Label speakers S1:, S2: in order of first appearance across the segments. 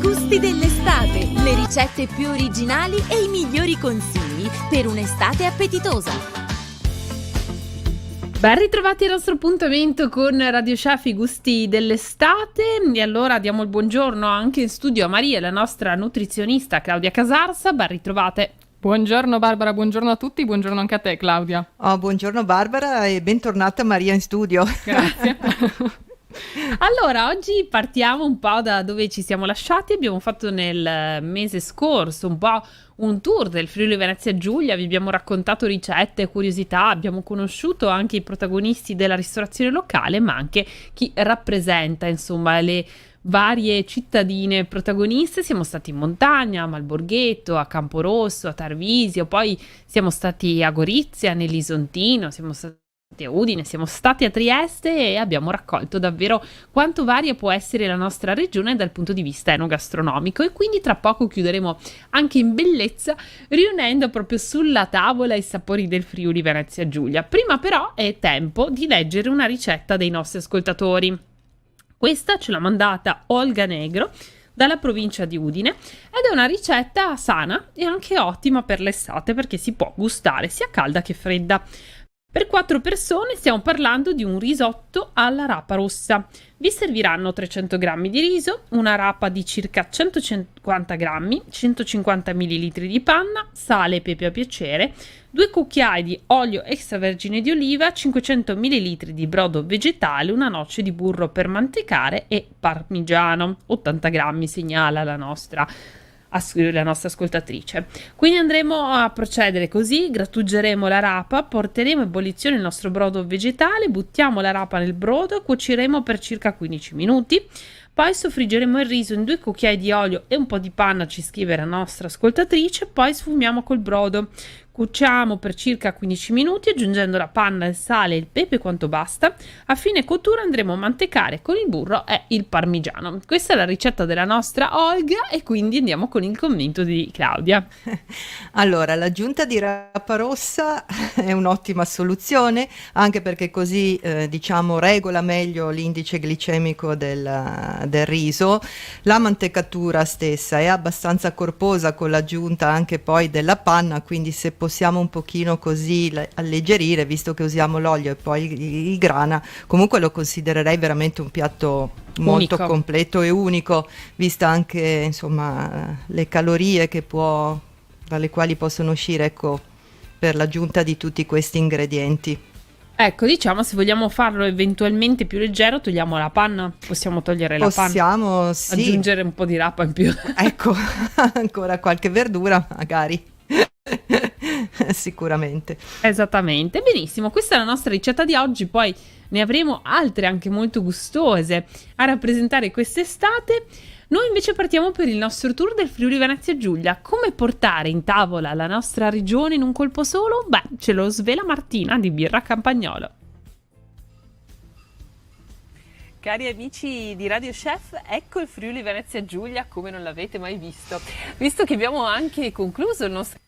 S1: gusti dell'estate, le ricette più originali e i migliori consigli per un'estate appetitosa.
S2: Ben ritrovati al nostro appuntamento con Radio Chef, i gusti dell'estate. E allora diamo il buongiorno anche in studio a Maria, la nostra nutrizionista Claudia Casarsa. Ben ritrovate.
S3: Buongiorno Barbara, buongiorno a tutti, buongiorno anche a te Claudia.
S4: Buongiorno Barbara e bentornata Maria in studio.
S3: Grazie.
S2: Allora, oggi partiamo un po' da dove ci siamo lasciati. Abbiamo fatto nel mese scorso un po' un tour del Friuli Venezia Giulia, vi abbiamo raccontato ricette e curiosità, abbiamo conosciuto anche i protagonisti della ristorazione locale, ma anche chi rappresenta, insomma, le varie cittadine protagoniste. Siamo stati in montagna, a Malborghetto, a Camporosso, a Tarvisio, poi siamo stati a Gorizia, nell'Isontino, siamo stati a Udine, siamo stati a Trieste e abbiamo raccolto davvero quanto varia può essere la nostra regione dal punto di vista enogastronomico, e quindi tra poco chiuderemo anche in bellezza riunendo proprio sulla tavola i sapori del Friuli Venezia Giulia. Prima però è tempo di leggere una ricetta dei nostri ascoltatori. Questa ce l'ha mandata Olga Negro dalla provincia di Udine ed è una ricetta sana e anche ottima per l'estate perché si può gustare sia calda che fredda. Per 4 persone stiamo parlando di un risotto alla rapa rossa. Vi serviranno 300 g di riso, una rapa di circa 150 g, 150 ml di panna, sale e pepe a piacere, 2 cucchiai di olio extravergine di oliva, 500 ml di brodo vegetale, una noce di burro per mantecare e parmigiano. 80 g segnala la nostra ascoltatrice. Quindi andremo a procedere così: grattugeremo la rapa, porteremo a ebollizione il nostro brodo vegetale, buttiamo la rapa nel brodo, cuoceremo per circa 15 minuti, poi soffriggeremo il riso in 2 cucchiai di olio e un po' di panna, ci scrive la nostra ascoltatrice, poi sfumiamo col brodo. Cuociamo per circa 15 minuti aggiungendo la panna, il sale e il pepe quanto basta. A fine cottura andremo a mantecare con il burro e il parmigiano. Questa è la ricetta della nostra Olga e quindi andiamo con il commento di Claudia.
S4: Allora, l'aggiunta di rapa rossa è un'ottima soluzione, anche perché così regola meglio l'indice glicemico del riso. La mantecatura stessa è abbastanza corposa con l'aggiunta anche poi della panna, quindi se possiamo un pochino così alleggerire, visto che usiamo l'olio e poi il grana, comunque lo considererei veramente un piatto molto
S2: unico,
S4: completo e unico, vista anche insomma le calorie dalle quali possono uscire, ecco, per l'aggiunta di tutti questi ingredienti.
S2: Ecco, diciamo, se vogliamo farlo eventualmente più leggero, togliamo la panna, possiamo togliere la panna.
S4: Possiamo, sì.
S2: Aggiungere un po' di rapa in più.
S4: Ecco, ancora qualche verdura magari. Sicuramente.
S2: Esattamente, benissimo, questa è la nostra ricetta di oggi, poi ne avremo altre anche molto gustose a rappresentare quest'estate. Noi invece partiamo per il nostro tour del Friuli Venezia Giulia. Come portare in tavola la nostra regione in un colpo solo? Beh, ce lo svela Martina di Birra Campagnolo.
S5: Cari amici di Radio Chef, ecco il Friuli Venezia Giulia come non l'avete mai visto. Visto che abbiamo anche concluso il nostro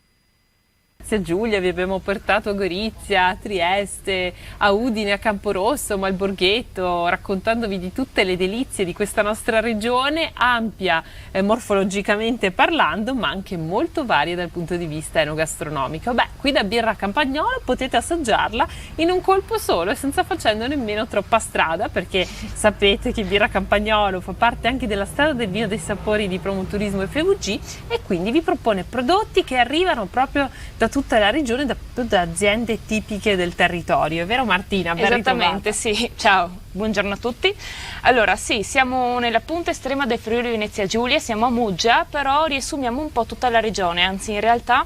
S5: Giulia, vi abbiamo portato a Gorizia, a Trieste, a Udine, a Camporosso, a Malborghetto, raccontandovi di tutte le delizie di questa nostra regione, ampia morfologicamente parlando, ma anche molto varia dal punto di vista enogastronomico. Beh, qui da Birra Campagnolo potete assaggiarla in un colpo solo e senza facendo nemmeno troppa strada, perché sapete che Birra Campagnolo fa parte anche della strada del vino dei sapori di Promoturismo FVG e quindi vi propone prodotti che arrivano proprio da tutta la regione, da aziende tipiche del territorio, è vero Martina? Ben
S6: Esattamente,
S5: ritrovata.
S6: sì, ciao, buongiorno a tutti. Allora sì, siamo nella punta estrema del Friuli Venezia Giulia, siamo a Muggia, però riassumiamo un po' tutta la regione, anzi in realtà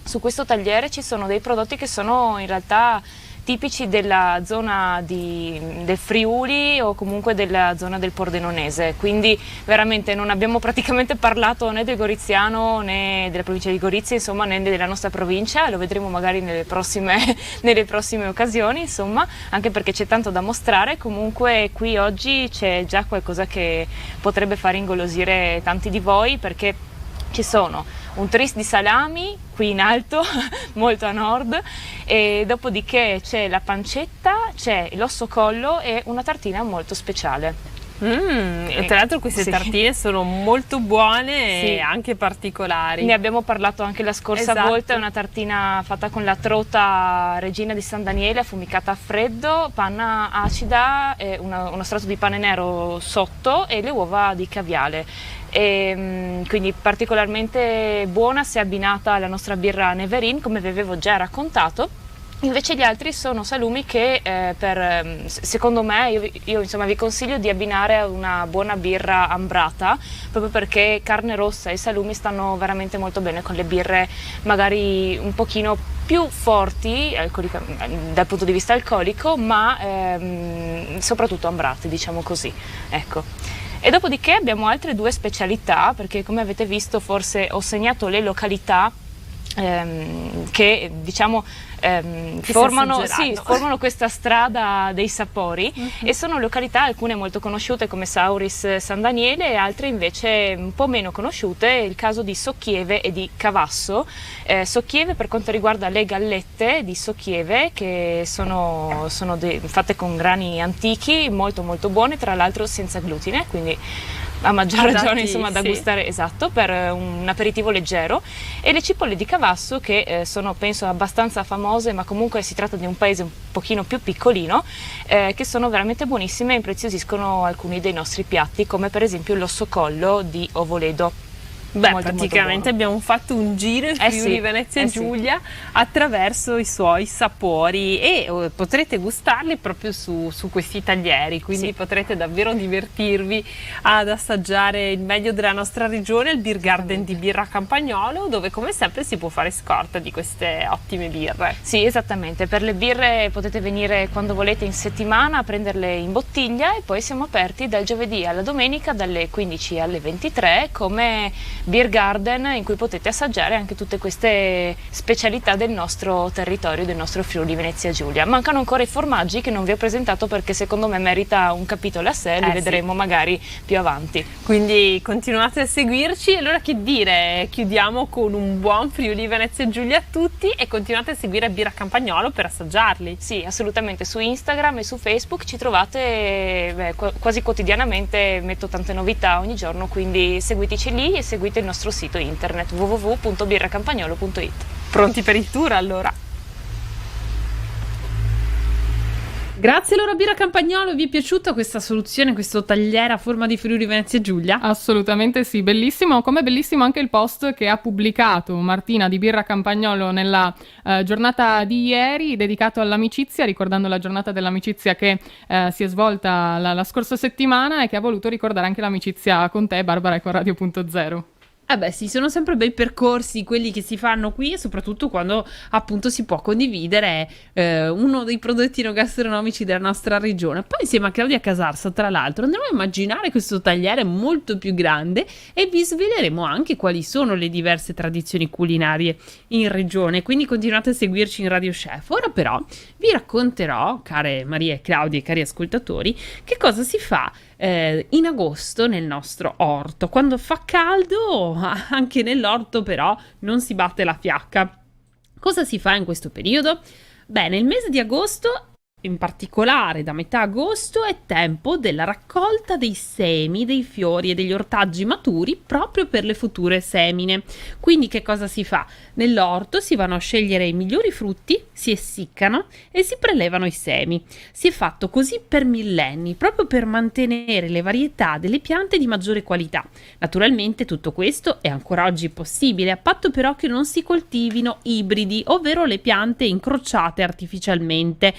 S6: su questo tagliere ci sono dei prodotti che sono in realtà tipici della zona del Friuli o comunque della zona del Pordenonese, quindi veramente non abbiamo praticamente parlato né del Goriziano né della provincia di Gorizia, insomma, né della nostra provincia, lo vedremo magari nelle prossime occasioni, insomma, anche perché c'è tanto da mostrare. Comunque qui oggi c'è già qualcosa che potrebbe far ingolosire tanti di voi, perché ci sono un tris di salami qui in alto, molto a nord, e dopodiché c'è la pancetta, c'è l'osso collo e una tartina molto speciale.
S5: Tra l'altro queste tartine sono molto buone e anche particolari.
S6: Ne abbiamo parlato anche la scorsa volta, è una tartina fatta con la trota Regina di San Daniele affumicata a freddo, panna acida, uno strato di pane nero sotto e le uova di caviale. Quindi particolarmente buona se abbinata alla nostra birra Neverin, come vi avevo già raccontato. Invece gli altri sono salumi che secondo me io insomma vi consiglio di abbinare a una buona birra ambrata, proprio perché carne rossa e salumi stanno veramente molto bene con le birre magari un pochino più forti dal punto di vista alcolico, ma soprattutto ambrate, diciamo così, ecco. E dopodiché abbiamo altre due specialità, perché come avete visto forse ho segnato le località che diciamo formano questa strada dei sapori, e sono località alcune molto conosciute come Sauris San Daniele e altre invece un po' meno conosciute, il caso di Socchieve e di Cavasso. Socchieve per quanto riguarda le gallette di Socchieve, che sono fatte con grani antichi, molto molto buone, tra l'altro senza glutine, quindi a maggior ragione insomma da gustare, esatto, per un aperitivo leggero. E le cipolle di Cavasso, che sono penso abbastanza famose, ma comunque si tratta di un paese un pochino più piccolino, che sono veramente buonissime e impreziosiscono alcuni dei nostri piatti, come per esempio l'ossocollo di Ovoledo.
S5: Praticamente abbiamo fatto un giro in Friuli Venezia Giulia attraverso i suoi sapori, e potrete gustarli proprio su questi taglieri, quindi potrete davvero divertirvi ad assaggiare il meglio della nostra regione, il Beer Garden di Birra Campagnolo, dove come sempre si può fare scorta di queste ottime birre.
S6: Sì, esattamente, per le birre potete venire quando volete in settimana a prenderle in bottiglia, e poi siamo aperti dal giovedì alla domenica dalle 15 alle 23 come Beer Garden, in cui potete assaggiare anche tutte queste specialità del nostro territorio, del nostro Friuli Venezia Giulia. Mancano ancora i formaggi che non vi ho presentato, perché secondo me merita un capitolo a sé, li vedremo magari più avanti.
S5: Quindi continuate a seguirci. Allora, che dire, chiudiamo con un buon Friuli Venezia Giulia a tutti, e continuate a seguire Birra Campagnolo per assaggiarli.
S6: Sì, assolutamente, su Instagram e su Facebook ci trovate quasi quotidianamente, metto tante novità ogni giorno, quindi seguiteci lì e seguite il nostro sito internet www.birracampagnolo.it.
S5: Pronti per il tour allora?
S2: Grazie allora Birra Campagnolo, vi è piaciuta questa soluzione, questo tagliere a forma di Friuli Venezia Giulia?
S3: Assolutamente sì, bellissimo, come bellissimo anche il post che ha pubblicato Martina di Birra Campagnolo nella giornata di ieri, dedicato all'amicizia, ricordando la giornata dell'amicizia che si è svolta la scorsa settimana, e che ha voluto ricordare anche l'amicizia con te, Barbara, e con Radio.0.
S2: Sì, sono sempre bei percorsi quelli che si fanno qui, e soprattutto quando appunto si può condividere uno dei prodotti enogastronomici della nostra regione. Poi insieme a Claudia Casarsa, tra l'altro, andremo a immaginare questo tagliere molto più grande, e vi sveleremo anche quali sono le diverse tradizioni culinarie in regione, quindi continuate a seguirci in Radio Chef. Ora però vi racconterò, care Maria e Claudia e cari ascoltatori, che cosa si fa in agosto nel nostro orto. Quando fa caldo, anche nell'orto però non si batte la fiacca. Cosa si fa in questo periodo? Bene, il mese di agosto, in particolare da metà agosto, è tempo della raccolta dei semi, dei fiori e degli ortaggi maturi proprio per le future semine. Quindi che cosa si fa? Nell'orto si vanno a scegliere i migliori frutti, si essiccano e si prelevano i semi. Si è fatto così per millenni, proprio per mantenere le varietà delle piante di maggiore qualità. Naturalmente tutto questo è ancora oggi possibile, a patto però che non si coltivino ibridi, ovvero le piante incrociate artificialmente,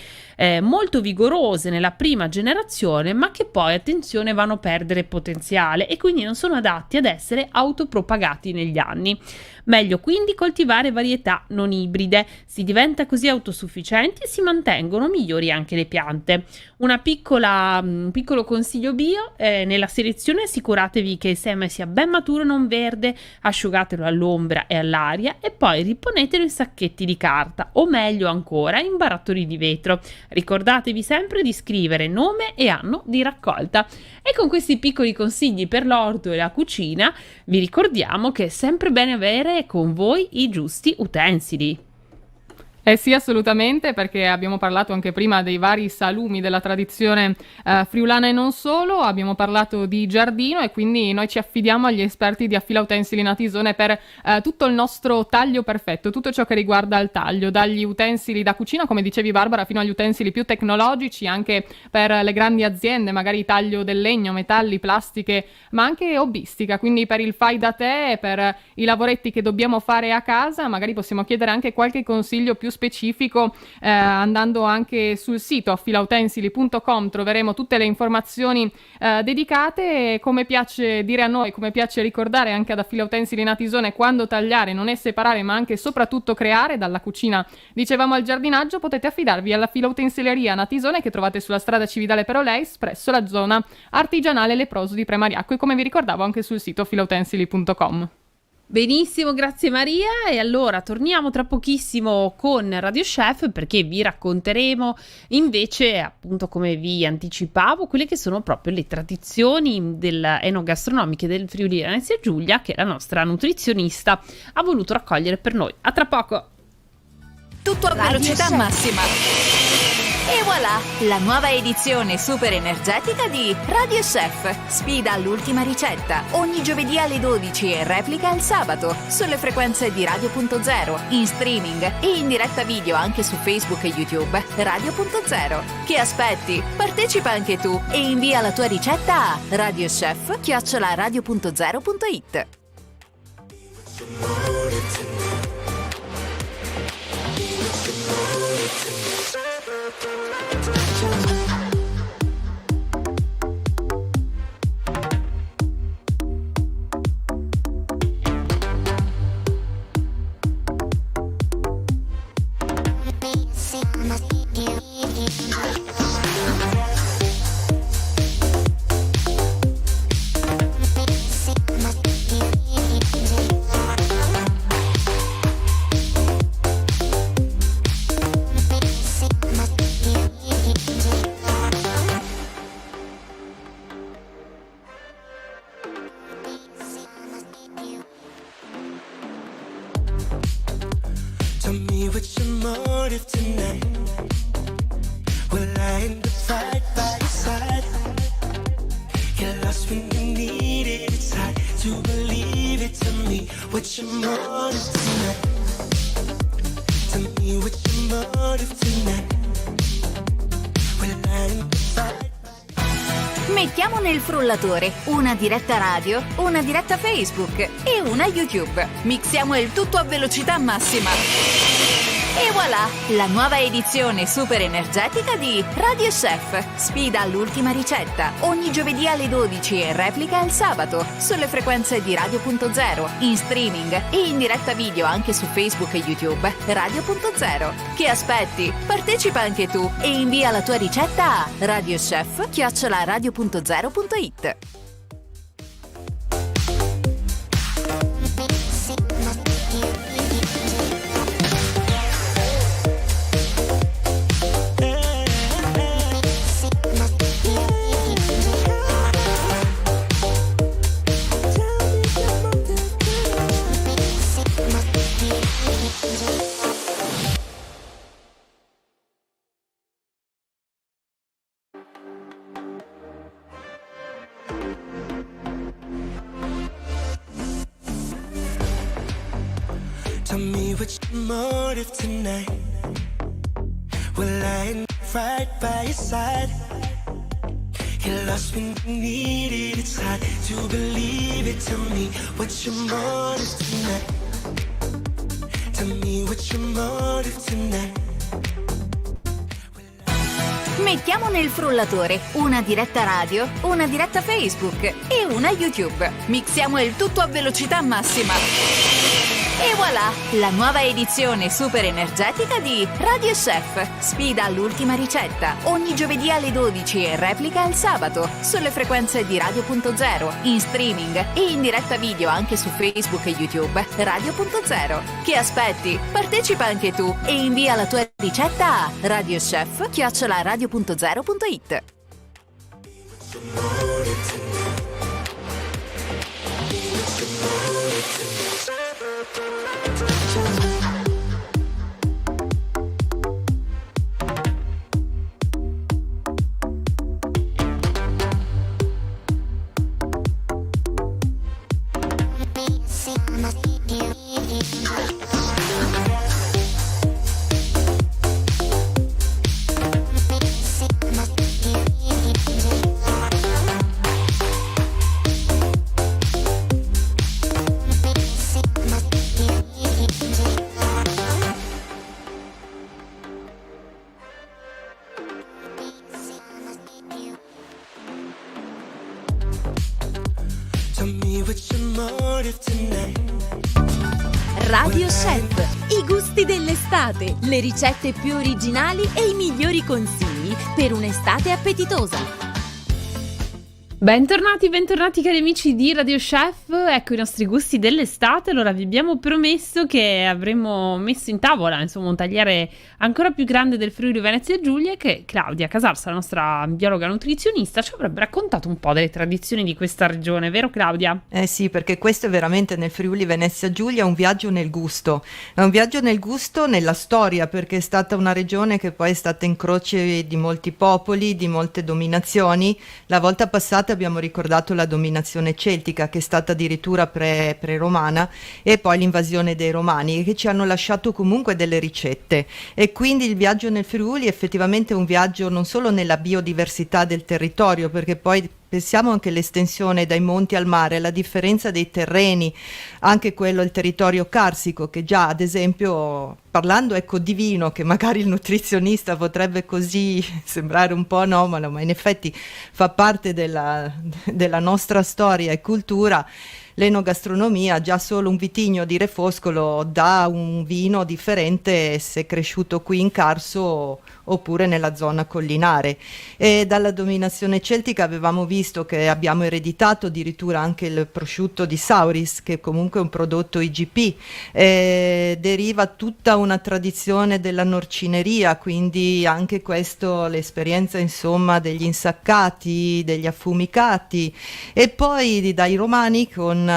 S2: molto vigorose nella prima generazione, ma che poi, attenzione, vanno a perdere potenziale e quindi non sono adatti ad essere autopropagati negli anni. Meglio quindi coltivare varietà non ibride, si diventa così autosufficienti e si mantengono migliori anche le piante. Un piccolo consiglio bio: nella selezione assicuratevi che il seme sia ben maturo e non verde, asciugatelo all'ombra e all'aria e poi riponetelo in sacchetti di carta, o meglio ancora in barattoli di vetro. Ricordatevi sempre di scrivere nome e anno di raccolta. E con questi piccoli consigli per l'orto e la cucina vi ricordiamo che è sempre bene avere con voi i giusti utensili.
S3: Sì, assolutamente, perché abbiamo parlato anche prima dei vari salumi della tradizione friulana e non solo, abbiamo parlato di giardino e quindi noi ci affidiamo agli esperti di Affila Utensili Natisone per tutto il nostro taglio perfetto, tutto ciò che riguarda il taglio, dagli utensili da cucina, come dicevi Barbara, fino agli utensili più tecnologici, anche per le grandi aziende, magari taglio del legno, metalli, plastiche, ma anche hobbistica, quindi per il fai da te, per i lavoretti che dobbiamo fare a casa, magari possiamo chiedere anche qualche consiglio più specifico andando anche sul sito affilautensili.com, troveremo tutte le informazioni dedicate. Come piace dire a noi, come piace ricordare anche ad Affila Utensili Natisone, quando tagliare non è separare ma anche e soprattutto creare, dalla cucina dicevamo al giardinaggio, potete affidarvi alla Affila Utensileria Natisone che trovate sulla strada Cividale Peroleis presso la zona artigianale Leproso di Premariacco e come vi ricordavo anche sul sito affilautensili.com.
S2: Benissimo, grazie Maria. E allora torniamo tra pochissimo con Radio Chef, perché vi racconteremo invece, appunto come vi anticipavo, quelle che sono proprio le tradizioni enogastronomiche del Friuli Venezia Giulia che la nostra nutrizionista ha voluto raccogliere per noi. A tra poco.
S1: Tutto a velocità massima. E voilà, la nuova edizione super energetica di Radio Chef. Sfida all'ultima ricetta. Ogni giovedì alle 12 e replica il sabato sulle frequenze di Radio.0, in streaming e in diretta video anche su Facebook e YouTube. Radio.0. Che aspetti? Partecipa anche tu e invia la tua ricetta a radiochef@radio.0.it.
S7: Tell me what's your motive tonight. Will I end up right by your side? Get lost when you need it. It's hard to believe it. Tell me what's your motive tonight. Tell me what's your motive tonight. Will I end up right?
S1: Mettiamo nel frullatore una diretta radio, una diretta Facebook e una YouTube. Mixiamo il tutto a velocità massima. E voilà, la nuova edizione super energetica di Radio Chef. Sfida all'ultima ricetta. Ogni giovedì alle 12 e replica il sabato sulle frequenze di Radio.0, in streaming e in diretta video anche su Facebook e YouTube. Radio.0. Che aspetti? Partecipa anche tu e invia la tua ricetta a radiochef@radio.0.it.
S7: Tell me what's your motive tonight. Will I end up right by your side? Get lost when you need it. It's hard to believe it. Tell me what's your motive tonight. Tell me what's your motive tonight.
S1: Mettiamo nel frullatore una diretta radio, una diretta Facebook e una YouTube. Mixiamo il tutto a velocità massima. E voilà, la nuova edizione super energetica di Radio Chef. Sfida all'ultima ricetta. Ogni giovedì alle 12 e replica il sabato sulle frequenze di Radio.0, in streaming e in diretta video anche su Facebook e YouTube. Radio.0. Che aspetti? Partecipa anche tu e invia la tua ricetta a radiochef@radio.0.it.
S7: motive tonight?
S8: Radio Chef, i gusti dell'estate, le ricette più originali e i migliori consigli per un'estate appetitosa.
S2: Bentornati cari amici di Radio Chef, ecco i nostri gusti dell'estate. Allora vi abbiamo promesso che avremmo messo in tavola insomma un tagliere ancora più grande del Friuli Venezia Giulia, che Claudia Casarsa, la nostra biologa nutrizionista, ci avrebbe raccontato un po' delle tradizioni di questa regione, vero Claudia?
S4: Sì, perché questo è veramente nel Friuli Venezia Giulia un viaggio nel gusto, è un viaggio nel gusto, nella storia, perché è stata una regione che poi è stata incrocio di molti popoli, di molte dominazioni. La volta passata abbiamo ricordato la dominazione celtica, che è stata addirittura pre-romana, e poi l'invasione dei romani, che ci hanno lasciato comunque delle ricette. E quindi il viaggio nel Friuli è effettivamente un viaggio non solo nella biodiversità del territorio, perché poi pensiamo anche all'estensione dai monti al mare, la differenza dei terreni, anche quello il territorio carsico, che già ad esempio, parlando di vino, che magari il nutrizionista potrebbe così sembrare un po' anomalo, ma in effetti fa parte della nostra storia e cultura. L'enogastronomia, già solo un vitigno di Refoscolo dà un vino differente se cresciuto qui in Carso oppure nella zona collinare. E dalla dominazione celtica avevamo visto che abbiamo ereditato addirittura anche il prosciutto di Sauris, che comunque è un prodotto IGP. Deriva tutta una tradizione della norcineria, quindi anche questo, l'esperienza insomma degli insaccati, degli affumicati, e poi dai romani con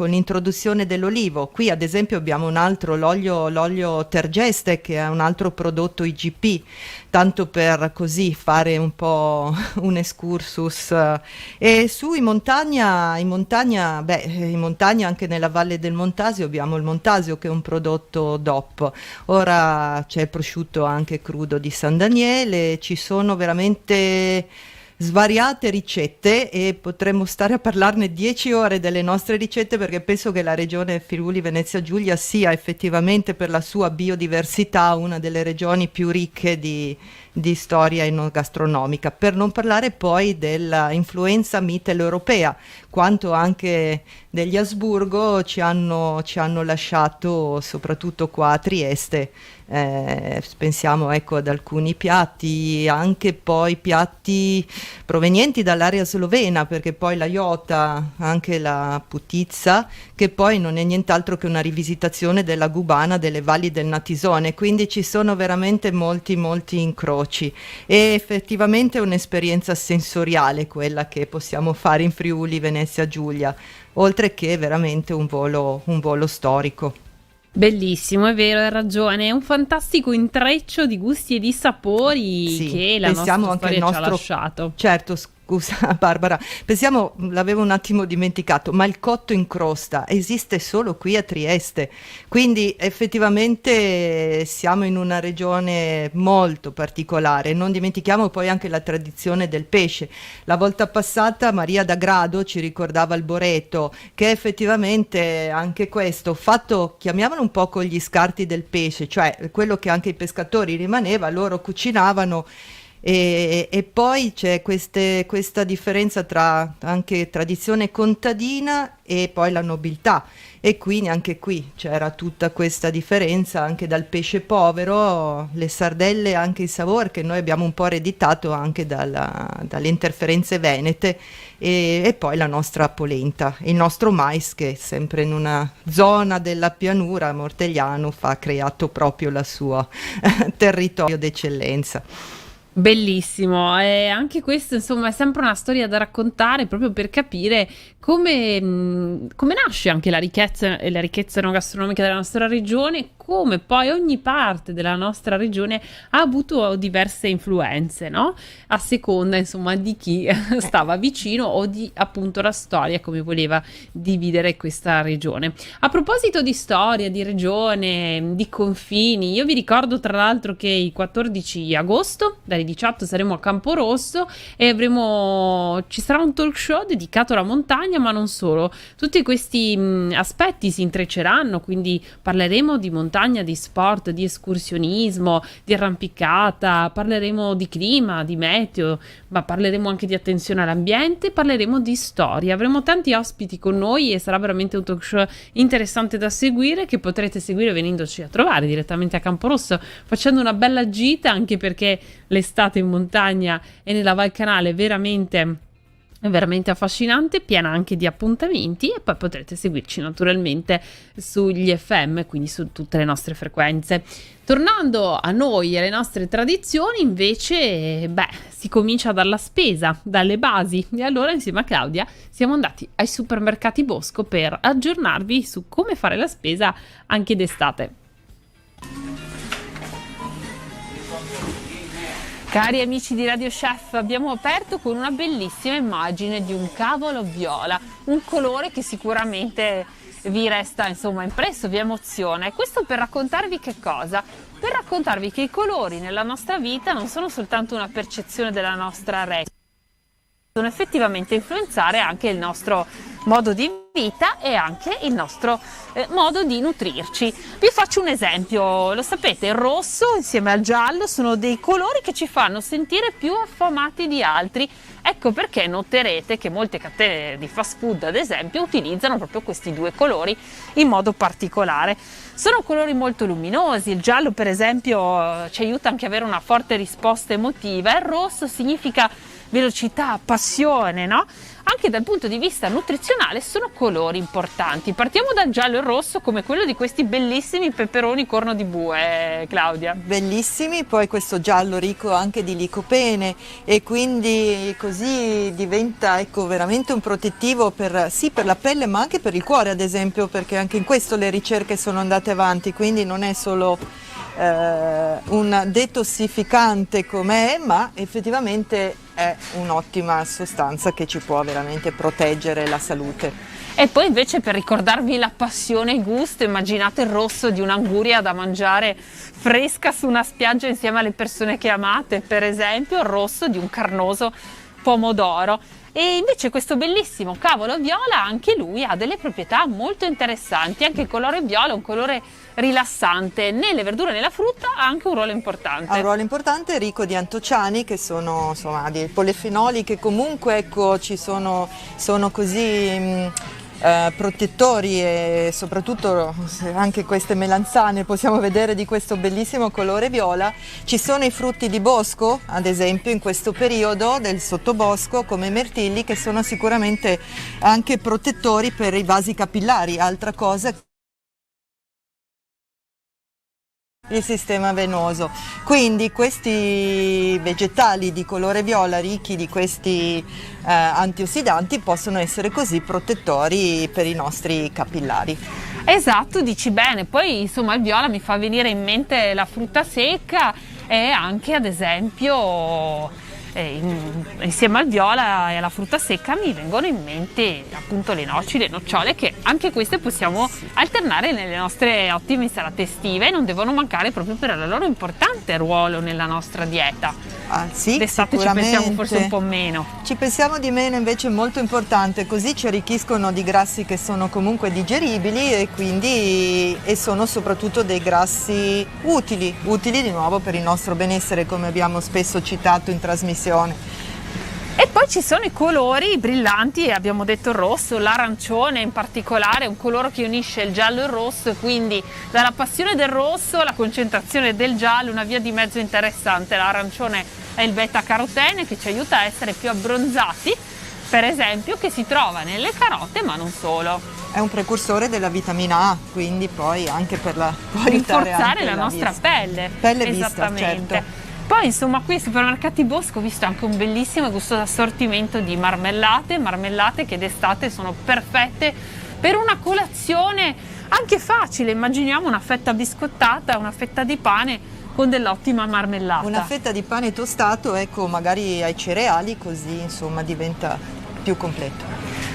S4: l'introduzione dell'olivo. Qui ad esempio abbiamo un altro, l'olio Tergeste, che è un altro prodotto IGP, tanto per così fare un po' un excursus. E su in montagna anche nella Valle del Montasio abbiamo il Montasio, che è un prodotto DOP. Ora c'è il prosciutto anche crudo di San Daniele, ci sono veramente svariate ricette e potremmo stare a parlarne 10 ore delle nostre ricette, perché penso che la regione Friuli Venezia Giulia sia effettivamente, per la sua biodiversità, una delle regioni più ricche di storia enogastronomica, per non parlare poi dell'influenza mitteleuropea, quanto anche degli Asburgo ci hanno lasciato, soprattutto qua a Trieste. Pensiamo ad alcuni piatti, anche poi piatti provenienti dall'area slovena, perché poi la jota, anche la putizza, che poi non è nient'altro che una rivisitazione della gubana delle valli del Natisone, quindi ci sono veramente molti incroci, e effettivamente è un'esperienza sensoriale quella che possiamo fare in Friuli Venezia Giulia, oltre che veramente un volo storico.
S2: Bellissimo, è vero, hai ragione, è un fantastico intreccio di gusti e di sapori che la nostra storia ci ha lasciato.
S4: Certo, scusa Barbara, pensiamo, l'avevo un attimo dimenticato, ma il cotto in crosta esiste solo qui a Trieste, quindi effettivamente siamo in una regione molto particolare. Non dimentichiamo poi anche la tradizione del pesce. La volta passata Maria da Grado ci ricordava il boreto, che effettivamente anche questo fatto, chiamiamolo un po' con gli scarti del pesce, cioè quello che anche i pescatori rimaneva, loro cucinavano. E poi c'è questa differenza tra anche tradizione contadina e poi la nobiltà, e quindi anche qui c'era tutta questa differenza, anche dal pesce povero, le sardelle, anche il sapore che noi abbiamo un po' ereditato anche dalle interferenze venete, e poi la nostra polenta, il nostro mais, che sempre in una zona della pianura Mortegliano ha creato proprio la sua territorio d'eccellenza.
S2: Bellissimo, e anche questo insomma è sempre una storia da raccontare, proprio per capire come nasce anche la ricchezza enogastronomica della nostra regione, come poi ogni parte della nostra regione ha avuto diverse influenze, no? A seconda insomma di chi stava vicino o di appunto la storia come voleva dividere questa regione. A proposito di storia, di regione, di confini, io vi ricordo tra l'altro che il 14 agosto dalle 18 saremo a Camporosso e ci sarà un talk show dedicato alla montagna, ma non solo. Tutti questi aspetti si intrecceranno, quindi parleremo di montagna, di sport, di escursionismo, di arrampicata, parleremo di clima, di meteo, ma parleremo anche di attenzione all'ambiente, parleremo di storia. Avremo tanti ospiti con noi e sarà veramente un talk show interessante da seguire, che potrete seguire venendoci a trovare direttamente a Camporosso, facendo una bella gita, anche perché l'estate in montagna e nella Val Canale è veramente affascinante, piena anche di appuntamenti, e poi potrete seguirci naturalmente sugli FM, quindi su tutte le nostre frequenze. Tornando a noi e alle nostre tradizioni, invece, si comincia dalla spesa, dalle basi, e allora insieme a Claudia siamo andati ai supermercati Bosco per aggiornarvi su come fare la spesa anche d'estate.
S5: Cari amici di Radio Chef, abbiamo aperto con una bellissima immagine di un cavolo viola, un colore che sicuramente vi resta impresso, vi emoziona. E questo per raccontarvi che cosa? Per raccontarvi che i colori nella nostra vita non sono soltanto una percezione della nostra retina, possono effettivamente influenzare anche il nostro modo di vita e anche il nostro modo di nutrirci. Vi faccio un esempio: lo sapete, il rosso insieme al giallo sono dei colori che ci fanno sentire più affamati di altri. Ecco perché noterete che molte catene di fast food, ad esempio, utilizzano proprio questi due colori in modo particolare. Sono colori molto luminosi, il giallo per esempio ci aiuta anche ad avere una forte risposta emotiva, il rosso significa velocità, passione, no? Anche dal punto di vista nutrizionale sono colori importanti. Partiamo dal giallo e rosso, come quello di questi bellissimi peperoni corno di bue, Claudia.
S4: Bellissimi, poi questo giallo ricco anche di licopene, e quindi così diventa veramente un protettivo per la pelle, ma anche per il cuore, ad esempio, perché anche in questo le ricerche sono andate avanti, quindi non è solo un detossificante com'è, ma effettivamente è un'ottima sostanza che ci può veramente proteggere la salute.
S5: E poi invece, per ricordarvi la passione e il gusto, immaginate il rosso di un'anguria da mangiare fresca su una spiaggia insieme alle persone che amate, per esempio il rosso di un carnoso pomodoro. E invece questo bellissimo cavolo viola, anche lui ha delle proprietà molto interessanti. Anche il colore viola è un colore rilassante, nelle verdure e nella frutta ha anche un ruolo importante.
S4: Ha un ruolo importante, ricco di antociani, che sono dei polifenoli che comunque sono così protettori, e soprattutto anche queste melanzane possiamo vedere di questo bellissimo colore viola. Ci sono i frutti di bosco, ad esempio in questo periodo del sottobosco, come i mirtilli, che sono sicuramente anche protettori per i vasi capillari, altra cosa, il sistema venoso. Quindi questi vegetali di colore viola ricchi di questi antiossidanti possono essere così protettori per i nostri capillari.
S5: Esatto, dici bene. Poi il viola mi fa venire in mente la frutta secca, e anche ad esempio insieme al viola e alla frutta secca mi vengono in mente appunto le noci, le nocciole, che anche queste possiamo alternare nelle nostre ottime insalate estive, e non devono mancare proprio per il loro importante ruolo nella nostra dieta.
S4: Sì,
S5: d'estate ci pensiamo forse un po' meno.
S4: Ci pensiamo di meno, invece è molto importante, così ci arricchiscono di grassi che sono comunque digeribili, e sono soprattutto dei grassi utili di nuovo per il nostro benessere, come abbiamo spesso citato in trasmissione.
S5: E poi ci sono i colori brillanti, abbiamo detto il rosso, l'arancione in particolare, un colore che unisce il giallo e il rosso, e quindi dalla passione del rosso alla concentrazione del giallo, una via di mezzo interessante. L'arancione è il beta-carotene, che ci aiuta a essere più abbronzati, per esempio, che si trova nelle carote, ma non solo.
S4: È un precursore della vitamina A, quindi poi anche per
S5: rinforzare la nostra pelle.
S4: Pelle
S5: Esattamente.
S4: vista, certo.
S5: Poi qui ai supermercati Bosco ho visto anche un bellissimo e gustoso assortimento di marmellate che d'estate sono perfette per una colazione anche facile. Immaginiamo una fetta biscottata, una fetta di pane con dell'ottima marmellata.
S4: Una fetta di pane tostato, magari ai cereali, così diventa più completo.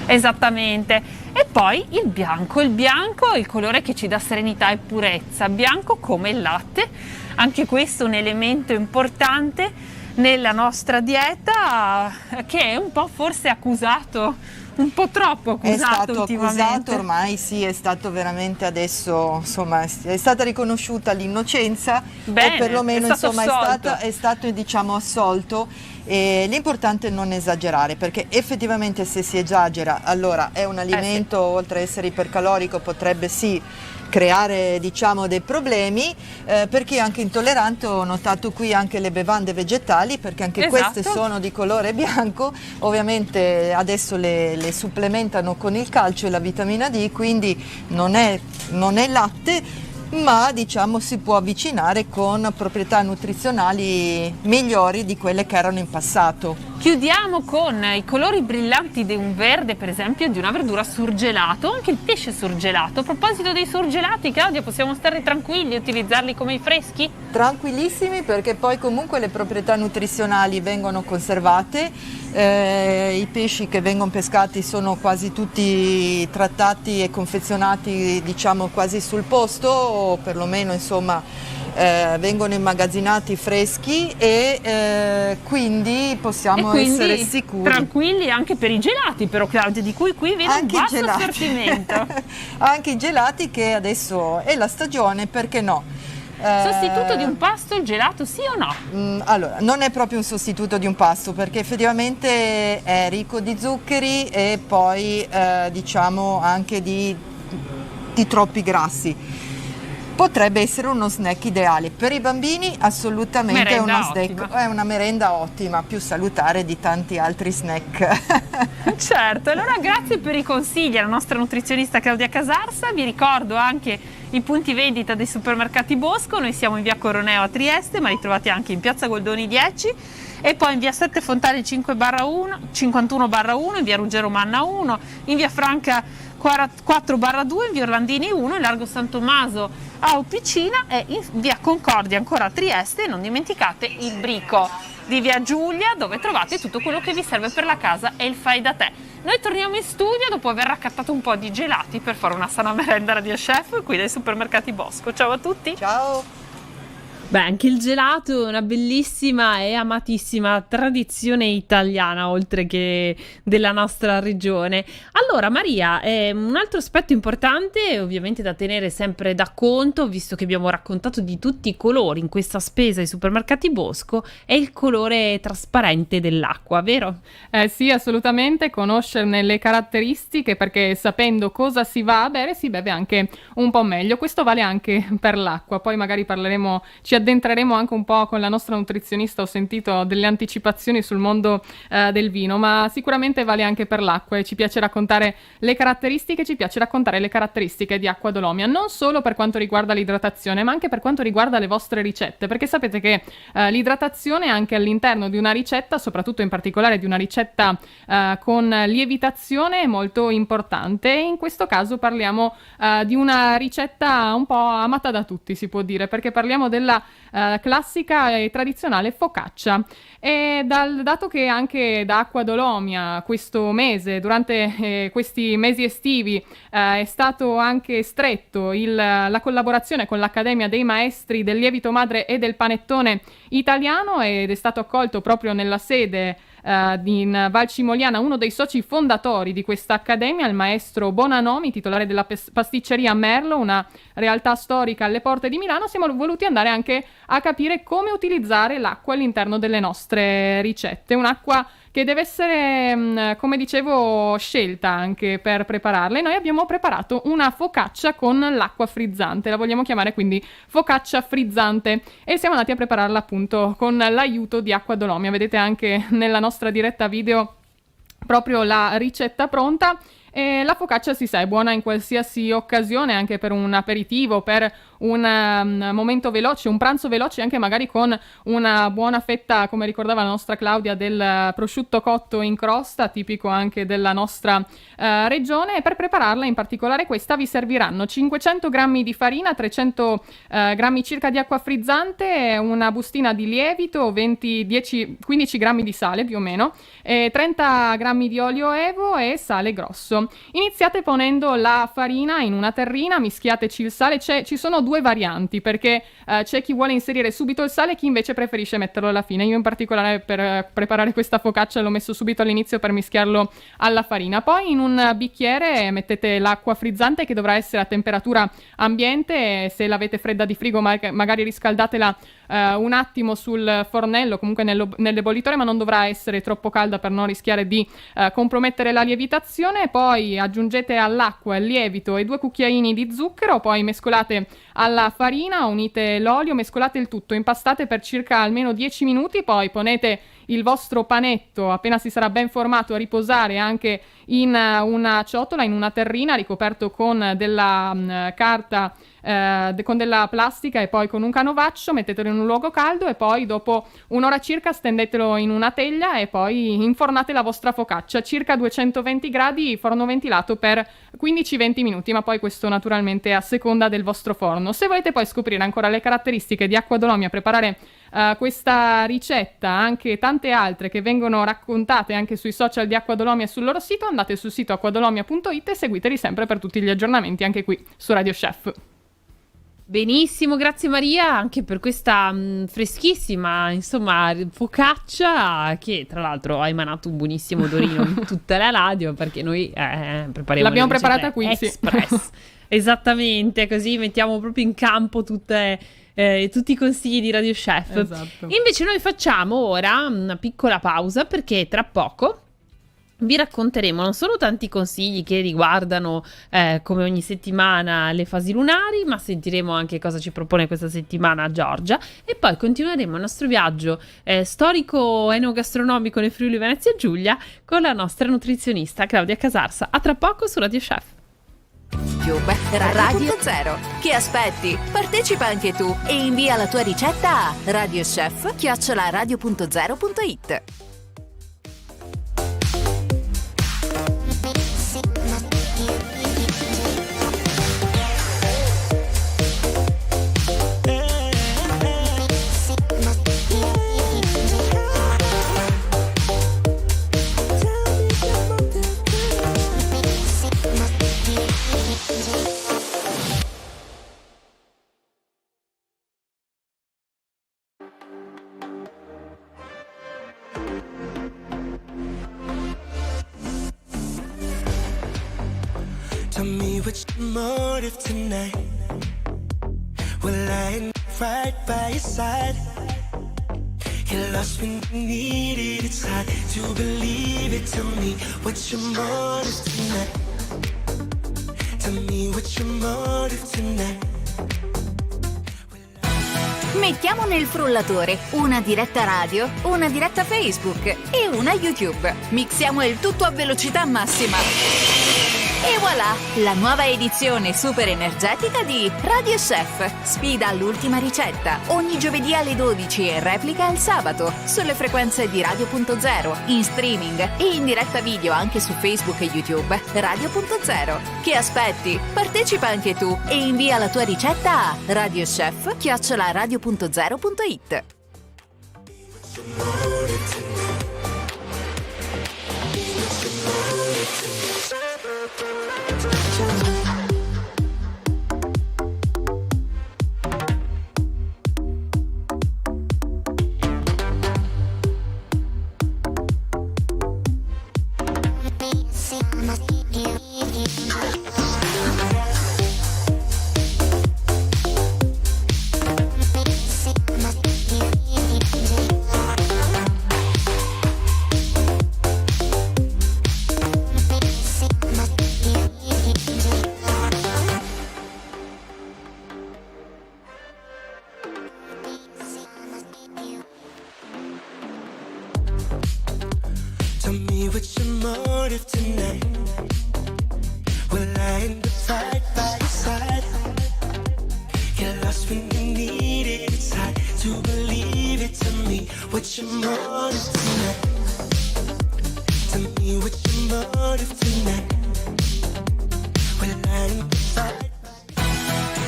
S5: Esattamente. E poi il bianco è il colore che ci dà serenità e purezza, bianco come il latte. Anche questo è un elemento importante nella nostra dieta, che è un po' forse accusato, un po' troppo accusato
S4: È stato
S5: ultimamente.
S4: accusato ormai, sì, è stato veramente adesso, insomma, è stata riconosciuta l'innocenza,
S5: Bene,
S4: o perlomeno
S5: è stato
S4: insomma
S5: assolto.
S4: è stato diciamo assolto. E l'importante è non esagerare, perché effettivamente se si esagera allora è un alimento, oltre ad essere ipercalorico, potrebbe sì creare diciamo dei problemi. Per chi è anche intollerante, ho notato qui anche le bevande vegetali, perché anche queste sono di colore bianco, ovviamente adesso le supplementano con il calcio e la vitamina D, quindi non è latte, ma diciamo si può avvicinare con proprietà nutrizionali migliori di quelle che erano in passato.
S5: Chiudiamo con i colori brillanti di un verde, per esempio, di una verdura surgelato, anche il pesce surgelato. A proposito dei surgelati, Claudia, possiamo stare tranquilli e utilizzarli come i freschi?
S4: Tranquillissimi, perché poi comunque le proprietà nutrizionali vengono conservate, i pesci che vengono pescati sono quasi tutti trattati e confezionati diciamo quasi sul posto, o perlomeno insomma vengono immagazzinati freschi, e quindi possiamo essere sicuri.
S5: Tranquilli anche per i gelati, però, Claudia, di cui qui vedo un vasto assortimento.
S4: Anche i gelati, che adesso è la stagione, perché no?
S5: Sostituto di un pasto il gelato, sì o no?
S4: Allora, non è proprio un sostituto di un pasto, perché effettivamente è ricco di zuccheri e poi diciamo anche di troppi grassi. Potrebbe essere uno snack ideale per i bambini, assolutamente è uno snack, è una merenda ottima, più salutare di tanti altri snack.
S5: Certo, allora grazie per i consigli alla nostra nutrizionista Claudia Casarsa. Vi ricordo anche i punti vendita dei supermercati Bosco. Noi siamo in via Coroneo a Trieste, ma li trovate anche in piazza Goldoni 10 e poi in via 7 Fontane 51/1, in via Ruggero Manna 1, in via Franca 4/2, in via Orlandini 1, in largo San Tommaso a Opicina e in via Concordia ancora a Trieste. E non dimenticate il Brico di via Giulia, dove trovate tutto quello che vi serve per la casa e il fai da te. Noi torniamo in studio dopo aver raccattato un po' di gelati per fare una sana merenda Radio Chef qui dai supermercati Bosco. Ciao a tutti!
S4: Ciao!
S2: Beh, anche il gelato è una bellissima e amatissima tradizione italiana, oltre che della nostra regione. Allora, Maria, un altro aspetto importante, ovviamente da tenere sempre da conto, visto che abbiamo raccontato di tutti i colori in questa spesa ai supermercati Bosco, è il colore trasparente dell'acqua, vero?
S3: Sì, assolutamente, conoscerne le caratteristiche, perché sapendo cosa si va a bere si beve anche un po' meglio. Questo vale anche per l'acqua, poi magari ci addentreremo anche un po' con la nostra nutrizionista. Ho sentito delle anticipazioni sul mondo del vino, ma sicuramente vale anche per l'acqua, e ci piace raccontare le caratteristiche di Acqua Dolomia, non solo per quanto riguarda l'idratazione, ma anche per quanto riguarda le vostre ricette, perché sapete che l'idratazione anche all'interno di una ricetta, soprattutto in particolare di una ricetta con lievitazione, è molto importante. E in questo caso parliamo di una ricetta un po' amata da tutti, si può dire, perché parliamo della classica e tradizionale focaccia. E dato che anche da Acqua Dolomia questo mese, durante questi mesi estivi, è stato anche stretto la collaborazione con l'Accademia dei Maestri del Lievito Madre e del Panettone Italiano, ed è stato accolto proprio nella sede in Val Cimoliana uno dei soci fondatori di questa accademia, il maestro Bonanomi, titolare della pasticceria Merlo, una realtà storica alle porte di Milano. Siamo voluti andare anche a capire come utilizzare l'acqua all'interno delle nostre ricette, un'acqua che deve essere, come dicevo, scelta anche per prepararla. E noi abbiamo preparato una focaccia con l'acqua frizzante, la vogliamo chiamare quindi focaccia frizzante, e siamo andati a prepararla appunto con l'aiuto di Acqua Dolomia. Vedete anche nella nostra diretta video proprio la ricetta pronta. E la focaccia si sa è buona in qualsiasi occasione, anche per un aperitivo, per un momento veloce, un pranzo veloce, anche magari con una buona fetta, come ricordava la nostra Claudia, del prosciutto cotto in crosta, tipico anche della nostra regione. E per prepararla, in particolare questa, vi serviranno 500 grammi di farina, 300 grammi circa di acqua frizzante, una bustina di lievito, 15 grammi di sale più o meno, 30 grammi di olio evo e sale grosso. frullo. Iniziate ponendo la farina in una terrina, mischiateci il sale. Ci sono due varianti, perché c'è chi vuole inserire subito il sale e chi invece preferisce metterlo alla fine. Io in particolare per preparare questa focaccia l'ho messo subito all'inizio per mischiarlo alla farina. Poi in un bicchiere mettete l'acqua frizzante, che dovrà essere a temperatura ambiente. Se l'avete fredda di frigo magari riscaldatela un attimo sul fornello, comunque nell'ebolitore, ma non dovrà essere troppo calda per non rischiare di compromettere la lievitazione. Poi aggiungete all'acqua il lievito e 2 cucchiaini di zucchero, poi mescolate alla farina, unite l'olio, mescolate il tutto, impastate per circa almeno 10 minuti, poi ponete il vostro panetto, appena si sarà ben formato, a riposare anche in una ciotola, in una terrina, ricoperto con della carta, con della plastica e poi con un canovaccio. Mettetelo in un luogo caldo e poi dopo un'ora circa stendetelo in una teglia e poi infornate la vostra focaccia, circa 220 gradi, forno ventilato per 15-20 minuti, ma poi questo naturalmente a seconda del vostro forno. Se volete poi scoprire ancora le caratteristiche di Acqua Dolomia, preparare questa ricetta, anche tante altre che vengono raccontate anche sui social di Acqua Dolomia e sul loro sito, andate sul sito acquadolomia.it e seguiteli sempre per tutti gli aggiornamenti anche qui su Radio Chef.
S2: Benissimo, grazie Maria anche per questa freschissima, insomma, focaccia, che tra l'altro ha emanato un buonissimo odorino in tutta la radio, perché noi prepariamo,
S3: l'abbiamo preparata qui,
S2: express. Sì. Esattamente, così mettiamo proprio in campo tutti i consigli di Radio Chef.
S3: Esatto.
S2: Invece noi facciamo ora una piccola pausa, perché tra poco vi racconteremo non solo tanti consigli che riguardano come ogni settimana le fasi lunari, ma sentiremo anche cosa ci propone questa settimana Giorgia, e poi continueremo il nostro viaggio storico enogastronomico nel Friuli Venezia Giulia con la nostra nutrizionista Claudia Casarsa. A tra poco su Radio Chef.
S1: YouTube Radio 0. Che aspetti? Partecipa anche tu e invia la tua ricetta a radiochef@radio.0.it.
S7: Tell me what's your motive tonight. Will I end up right by your side? Get lost when you need it. It's hard to believe it. Tell me what's your motive tonight. Tell me what's your motive tonight.
S1: Mettiamo nel frullatore una diretta radio, una diretta Facebook e una YouTube. Mixiamo il tutto a velocità massima. E voilà, la nuova edizione super energetica di Radio Chef. Sfida all'ultima ricetta. Ogni giovedì alle 12 e replica il sabato sulle frequenze di Radio.0, in streaming e in diretta video anche su Facebook e YouTube. Radio.0. Che aspetti? Partecipa anche tu e invia la tua ricetta a radiochef@radio.0.it.
S7: Tell me what's your motive tonight. Will I end up right by your side? Get lost when you need it. It's hard to believe it. Tell me what's your motive tonight. Tell me what's your motive tonight. Will I end up right?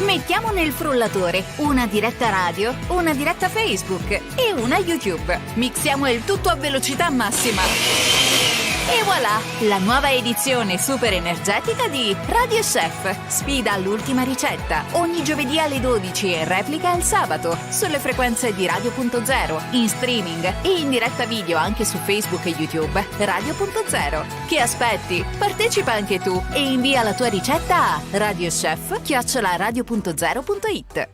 S1: Mettiamo nel frullatore una diretta radio, una diretta Facebook e una YouTube. Mixiamo il tutto a velocità massima. E voilà, la nuova edizione super energetica di Radio Chef. Sfida all'ultima ricetta. Ogni giovedì alle 12 e replica il sabato sulle frequenze di Radio.0, in streaming e in diretta video anche su Facebook e YouTube. Radio.0. Che aspetti? Partecipa anche tu e invia la tua ricetta a radiochef@radio.0.it.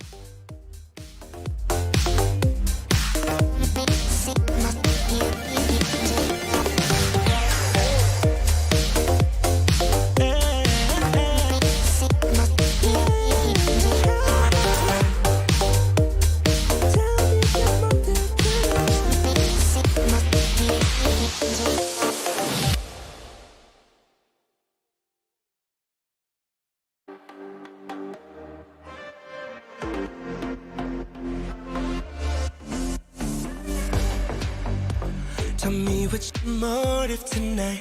S7: Tell me what's your motive tonight.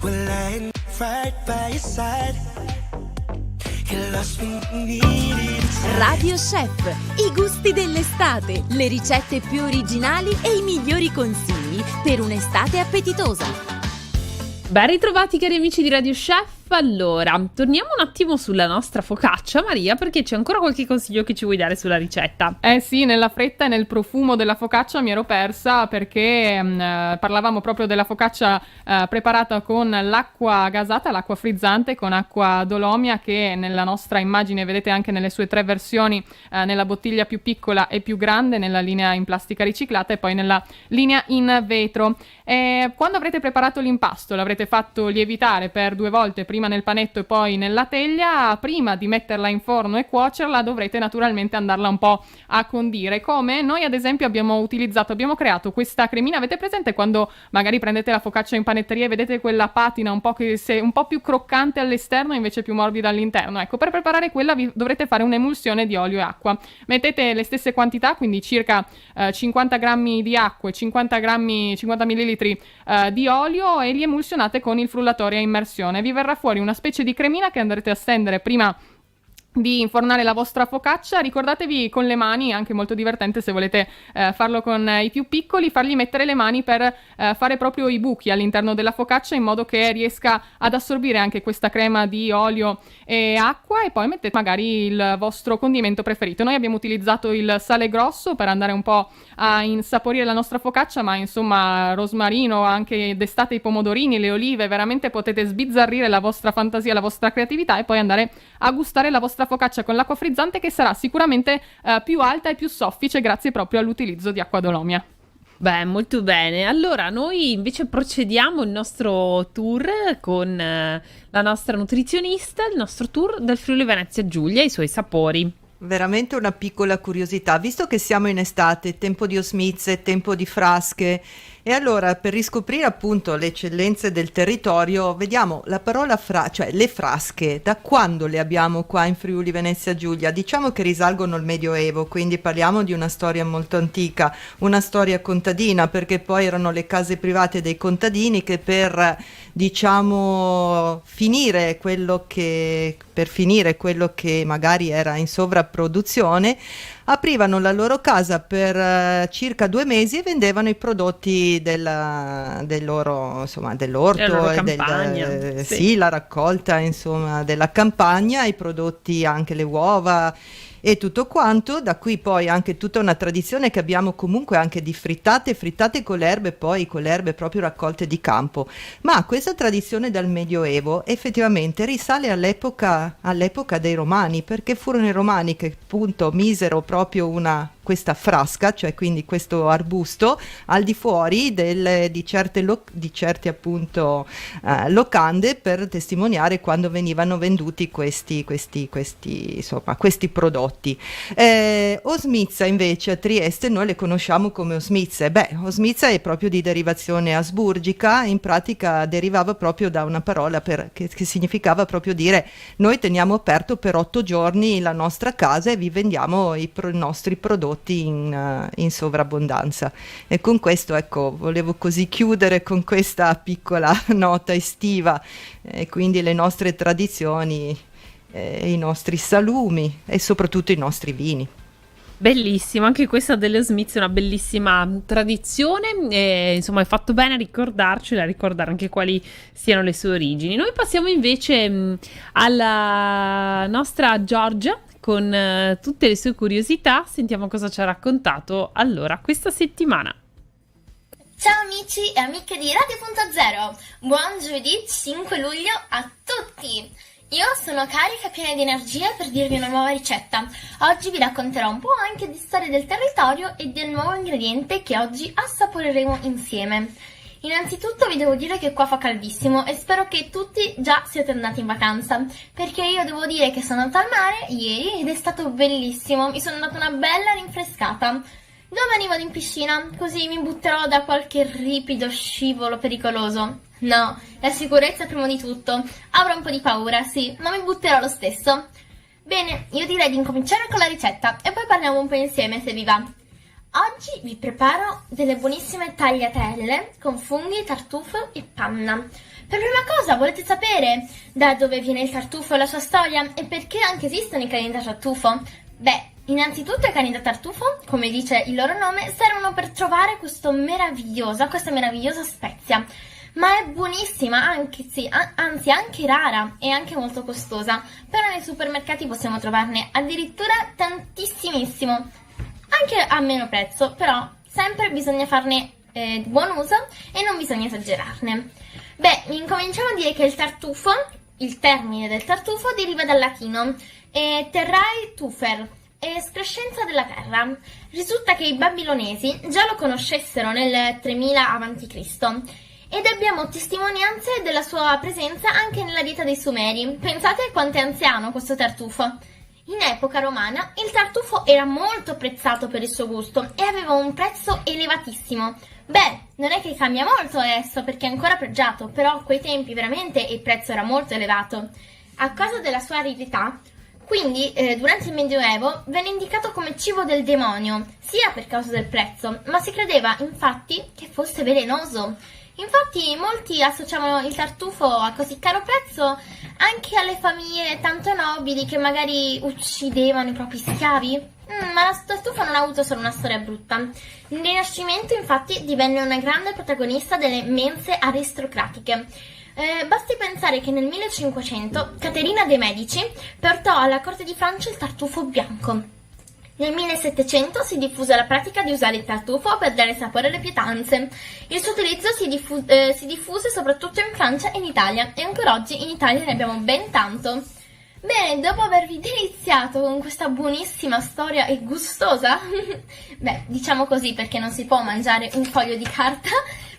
S7: Will I end right by your side? Get lost when you need it.
S8: Radio Chef, i gusti dell'estate, le ricette più originali e i migliori consigli per un'estate appetitosa.
S2: Ben ritrovati cari amici di Radio Chef. Allora, torniamo un attimo sulla nostra focaccia, Maria, perché c'è ancora qualche consiglio che ci vuoi dare sulla ricetta?
S3: Eh sì, nella fretta e nel profumo della focaccia mi ero persa perché parlavamo proprio della focaccia preparata con l'acqua gasata, l'acqua frizzante con acqua dolomia, che nella nostra immagine vedete anche nelle sue 3 versioni, nella bottiglia più piccola e più grande, nella linea in plastica riciclata e poi nella linea in vetro. Quando avrete preparato l'impasto, l'avrete fatto lievitare per 2 volte, prima nel panetto e poi nella teglia, prima di metterla in forno e cuocerla dovrete naturalmente andarla un po' a condire, come noi ad esempio abbiamo creato questa cremina. Avete presente quando magari prendete la focaccia in panetteria e vedete quella patina un po' più croccante all'esterno e invece più morbida all'interno? Ecco, per preparare quella dovrete fare un'emulsione di olio e acqua. Mettete le stesse quantità, quindi circa 50 grammi di acqua e 50 millilitri di olio, e li emulsionate con il frullatore a immersione. Vi verrà fuori una specie di cremina che andrete a stendere prima di infornare la vostra focaccia. Ricordatevi con le mani, anche molto divertente se volete farlo con i più piccoli, fargli mettere le mani per fare proprio i buchi all'interno della focaccia in modo che riesca ad assorbire anche questa crema di olio e acqua, e poi mettete magari il vostro condimento preferito. Noi abbiamo utilizzato il sale grosso per andare un po' a insaporire la nostra focaccia, ma insomma rosmarino, anche d'estate i pomodorini, le olive, veramente potete sbizzarrire la vostra fantasia, la vostra creatività e poi andare a gustare la vostra focaccia con l'acqua frizzante, che sarà sicuramente più alta e più soffice grazie proprio all'utilizzo di acqua dolomia.
S2: Beh, molto bene. Allora, noi invece procediamo il nostro tour con la nostra nutrizionista, il nostro tour del Friuli Venezia Giulia e i suoi sapori.
S4: Veramente una piccola curiosità, visto che siamo in estate, tempo di osmize, tempo di frasche, e allora per riscoprire appunto le eccellenze del territorio, vediamo la parola cioè le frasche, da quando le abbiamo qua in Friuli Venezia Giulia? Diciamo che risalgono al Medioevo, quindi parliamo di una storia molto antica, una storia contadina, perché poi erano le case private dei contadini che per finire quello che magari era in sovrapproduzione, aprivano la loro casa per circa 2 mesi e vendevano i prodotti dell'orto e sì, la raccolta insomma della campagna, i prodotti, anche le uova e tutto quanto. Da qui poi anche tutta una tradizione che abbiamo comunque anche di frittate con le erbe, poi con le erbe proprio raccolte di campo. Ma questa tradizione dal Medioevo effettivamente risale all'epoca dei Romani, perché furono i Romani che appunto misero proprio questa frasca, cioè quindi questo arbusto al di fuori di certe appunto locande, per testimoniare quando venivano venduti questi prodotti. Osmizza invece a Trieste noi le conosciamo come osmizze. Osmizza è proprio di derivazione asburgica, in pratica derivava proprio da una parola che significava proprio dire: noi teniamo aperto per 8 giorni la nostra casa e vi vendiamo i nostri prodotti in sovrabbondanza. E con questo, ecco, volevo così chiudere con questa piccola nota estiva, quindi le nostre tradizioni, i nostri salumi e soprattutto i nostri vini.
S2: Bellissimo, anche questa delle Smith è una bellissima tradizione e insomma è fatto bene a ricordarcela, a ricordare anche quali siano le sue origini. Noi passiamo invece alla nostra Giorgia con tutte le sue curiosità, sentiamo cosa ci ha raccontato allora questa settimana.
S9: Ciao amici e amiche di Radio.0, buon giovedì 5 luglio a tutti! Io sono carica e piena di energie per dirvi una nuova ricetta. Oggi vi racconterò un po' anche di storia del territorio e del nuovo ingrediente che oggi assaporeremo insieme. Innanzitutto vi devo dire che qua fa caldissimo e spero che tutti già siete andati in vacanza, perché io devo dire che sono andata al mare ieri ed è stato bellissimo, mi sono data una bella rinfrescata. Domani vado in piscina, così mi butterò da qualche ripido scivolo pericoloso. No, la sicurezza prima di tutto. Avrò un po' di paura, sì, ma mi butterò lo stesso. Bene, io direi di incominciare con la ricetta e poi parliamo un po' insieme se vi va. Oggi vi preparo delle buonissime tagliatelle con funghi, tartufo e panna. Per prima cosa, volete sapere da dove viene il tartufo e la sua storia e perché anche esistono i cani da tartufo? Beh, innanzitutto i cani da tartufo, come dice il loro nome, servono per trovare questa meravigliosa spezia. Ma è buonissima, anzi anche rara e anche molto costosa, però nei supermercati possiamo trovarne addirittura tantissimissimo, anche a meno prezzo, però sempre bisogna farne buon uso e non bisogna esagerarne. Beh, incominciamo a dire che il termine del tartufo deriva dal latino terrae tufer, escrescenza della terra. Risulta che i babilonesi già lo conoscessero nel 3000 a.C. ed abbiamo testimonianze della sua presenza anche nella dieta dei Sumeri. Pensate quanto è anziano questo tartufo. In epoca romana il tartufo era molto apprezzato per il suo gusto e aveva un prezzo elevatissimo. Beh, non è che cambia molto adesso perché è ancora pregiato, però a quei tempi veramente il prezzo era molto elevato. A causa della sua aridità, quindi durante il Medioevo venne indicato come cibo del demonio, sia per causa del prezzo, ma si credeva infatti che fosse velenoso. Infatti molti associavano il tartufo a così caro prezzo anche alle famiglie tanto nobili che magari uccidevano i propri schiavi. Ma il tartufo non ha avuto solo una storia brutta. Nel Rinascimento infatti divenne una grande protagonista delle mense aristocratiche. Basti pensare che nel 1500 Caterina de' Medici portò alla corte di Francia il tartufo bianco. Nel 1700 si diffuse la pratica di usare il tartufo per dare sapore alle pietanze. Il suo utilizzo si diffuse soprattutto in Francia e in Italia, e ancora oggi in Italia ne abbiamo ben tanto. Bene, dopo avervi deliziato con questa buonissima storia e gustosa, beh, diciamo così perché non si può mangiare un foglio di carta,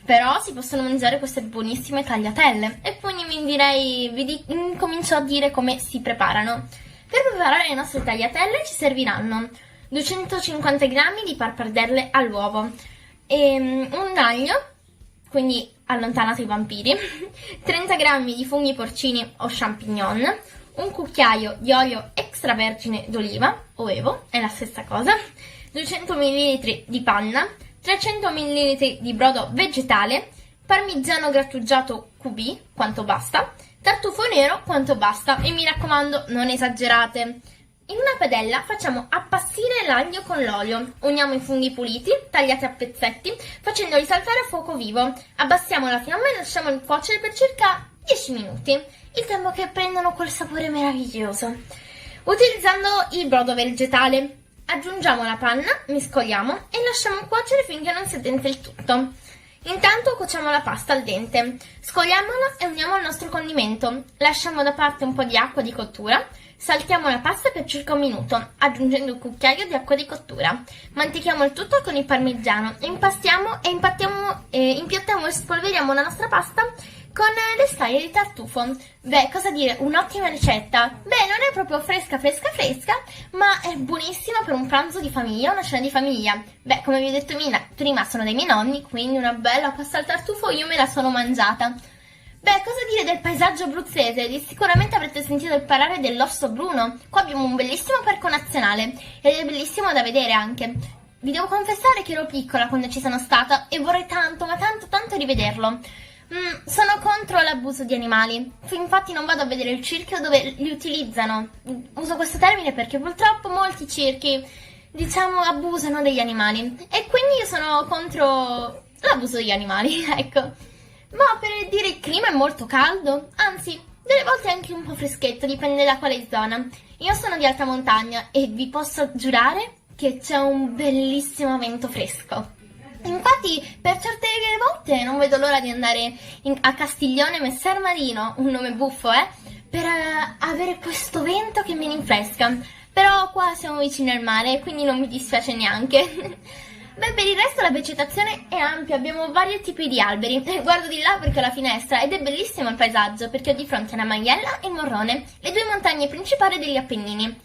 S9: però si possono mangiare queste buonissime tagliatelle. E quindi incomincio a dire come si preparano. Per preparare le nostre tagliatelle ci serviranno 250 g di pappardelle all'uovo, un aglio, quindi allontanate i vampiri, 30 g di funghi porcini o champignon, un cucchiaio di olio extravergine d'oliva o evo, è la stessa cosa, 200 ml di panna, 300 ml di brodo vegetale, parmigiano grattugiato QB, quanto basta, tartufo nero quanto basta e mi raccomando non esagerate. In una padella facciamo appassire l'aglio con l'olio, uniamo i funghi puliti, tagliati a pezzetti, facendoli saltare a fuoco vivo. Abbassiamo la fiamma e lasciamoli cuocere per circa 10 minuti, il tempo che prendono quel sapore meraviglioso. Utilizzando il brodo vegetale, aggiungiamo la panna, mescoliamo e lasciamo cuocere finché non si addenta il tutto. Intanto cuociamo la pasta al dente, scogliamola e uniamo al nostro condimento. Lasciamo da parte un po' di acqua di cottura, saltiamo la pasta per circa un minuto, aggiungendo un cucchiaio di acqua di cottura. Mantechiamo il tutto con il parmigiano, impiattiamo e spolveriamo la nostra pasta con le scaglie di tartufo. Beh, cosa dire, un'ottima ricetta. Beh, non è proprio fresca, ma è buonissima per un pranzo di famiglia, una cena di famiglia. Beh, come vi ho detto prima, sono dei miei nonni, quindi una bella pasta al tartufo io me la sono mangiata. Beh, cosa dire del paesaggio abruzzese? Sicuramente avrete sentito parlare dell'Orso Bruno. Qua abbiamo un bellissimo parco nazionale ed è bellissimo da vedere anche. Vi devo confessare che ero piccola quando ci sono stata e vorrei tanto, ma tanto rivederlo. Sono contro l'abuso di animali, infatti non vado a vedere il circo dove li utilizzano. Uso questo termine perché purtroppo molti circhi diciamo, abusano degli animali. E quindi io sono contro l'abuso degli animali, ecco. Ma per dire, il clima è molto caldo, anzi, delle volte anche un po' freschetto, dipende da quale zona. Io sono di alta montagna e vi posso giurare che c'è un bellissimo vento fresco. Infatti, per certe volte non vedo l'ora di andare a Castiglione Messer Marino, un nome buffo, per avere questo vento che mi rinfresca. Però qua siamo vicini al mare, quindi non mi dispiace neanche. Beh, per il resto la vegetazione è ampia, abbiamo vari tipi di alberi. Guardo di là perché ho la finestra ed è bellissimo il paesaggio, perché ho di fronte la Maiella e il Morrone, le due montagne principali degli Appennini.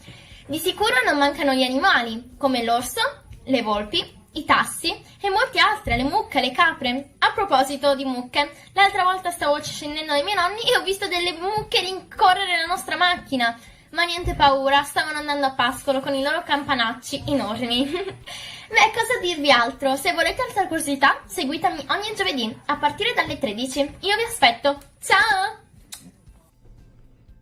S9: Di sicuro non mancano gli animali, come l'orso, le volpi, i tassi e molti altri, le mucche, le capre. A proposito di mucche, l'altra volta stavo scendendo dai miei nonni e ho visto delle mucche rincorrere la nostra macchina. Ma niente paura, stavano andando a pascolo con i loro campanacci enormi. Beh, cosa dirvi altro? Se volete altra curiosità, seguitemi ogni giovedì a partire dalle 13. Io vi aspetto. Ciao!